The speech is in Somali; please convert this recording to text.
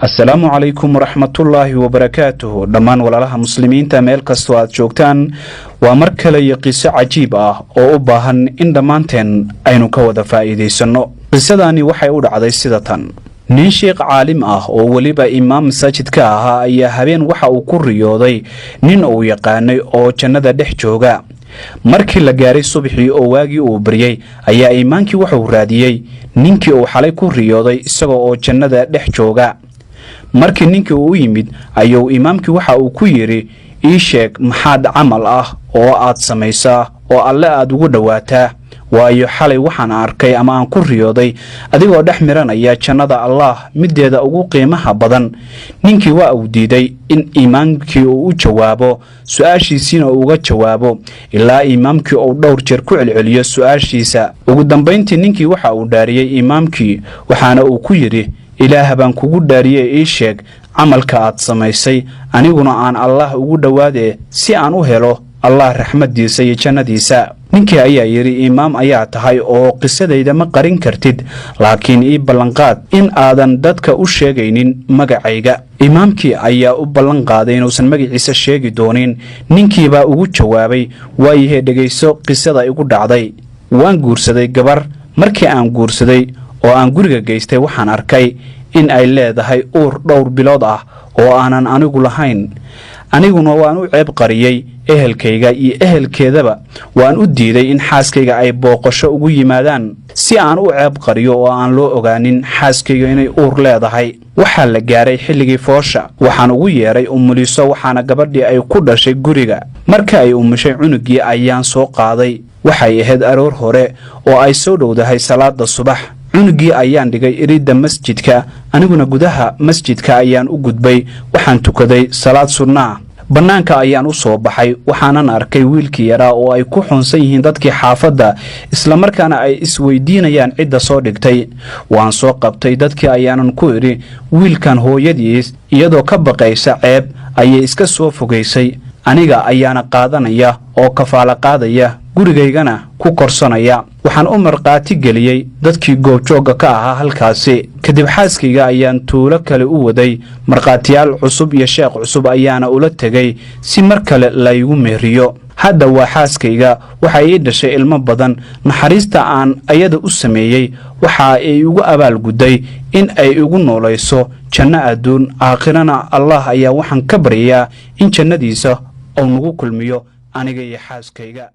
السلام عليكم ورحمة الله وبركاته دمان ولالها مسلمين تاميل كستوات جوكتان ومركل يقيس عجيب او باهن ان دمانتين اينو كودا فائدي سنو قصداني وحي اود عدي سيدتان nin sheekh caalim oo waliba imaam masaajidka ahaa ayaa habeen waxa uu ku riyooday nin uu yaqaanay oo jannada dhex jooga markii la gaaray subaxii oo waagii uu bariyay ayaa iimaankii wuxuu raadiyay ninkii uu xalay ku riyooday isagoo oo jannada dhex jooga markii ninkii uu yimid ayuu imaamkii waxa uu ku yiri ii sheeg maxaad camal oo aad samaysaa oo alle aad ugu dhawaataa waayo xalay waxaan arkay ama aan ku riyooday adigoo dhex miranaya jannada Allah mideeda ugu qiimaha badan ninkii waa uu diiday in iimaankii uu u jawaabo su'aashiisina uu uga jawaabo ilaa imaamkii uu dhowr jeer ku celceliyo su'aashiisa ugu dambeyntii ninkii waxa uu dhaariyay imaamkii waxaana uu ku yiri ilaah baan kugu dhaariyay ii sheeg camalka aad samaysay aniguna aan Allah ugu dhawaade si aan u helo Allah raxmadiisa iyo jannadiisa ninkii ayaa yiri imaam ayaa tahay oo qisadayda ma qarin kartid laakiin ii ballanqaad in aadan dadka u sheegaynin magacayga imaamkii ayaa u ballan qaaday inuusan magaciisa sheegi doonin ninkii baa ugu jawaabay waayee dhageyso qisada igu dhacday waan guursaday gabar markii aan guursaday oo aan guriga geystay waxaan arkay in ay leedahay uur dhowr bilood oo aanan anigu lahayn aniguna waan u ceeb qariyay ehelkayga iyo ehelkeedaba waan u diiday in xaaskayga ay booqasho ugu yimaadaan si aan u ceeb qariyo oo aan loo ogaanin xaaskayga inay uur leedahay waxa la gaaray xilligii foosha waxaan ugu yeeray umuliso waxaana gabadhii ay ku dhashay guriga marka ay umushay cunugii ayaan soo qaaday waxay ahayd aroor hore oo ay soo dhowdahay salaada subax cunugii ayaan dhigay irida masjidka aniguna gudaha masjidka ayaan u gudbay waxaan tukaday salaad sunnah banaanka ayaan u soo baxay waxaanan arkay wiilkii yaraa oo ay ku xunsan yihiin dadkii xaafadda isla markaana ay isweydiinayaan cidda soo dhigtay waan soo qabtay dadkii ayaanan ku iri wiilkan hooyadiis iyadoo ka baqaysa ceeb ayay iska soo fogeysay aniga ayaana qaadanaya oo kafaala qaadaya gurigaygana ku korsanaya waxaan u marqaati geliyay dadkii goobjooga ka ahaa halkaasi kadib xaaskayga ayaan tuulo kale u waday marqaatiyaal cusub iyo sheekh cusub ayaana ula tagay si mar kale la igu meeriyo hadda waa xaaskayga waxa ay dhashay ilmo badan naxariista aan ayada u sameeyay waxa ay ugu abaal guday in ay ugu noolayso janno adduun aakhirana Allah ayaa waxaan ka baryaa in jannadiisa uu nagu kulmiyo aniga iyo xaaskayga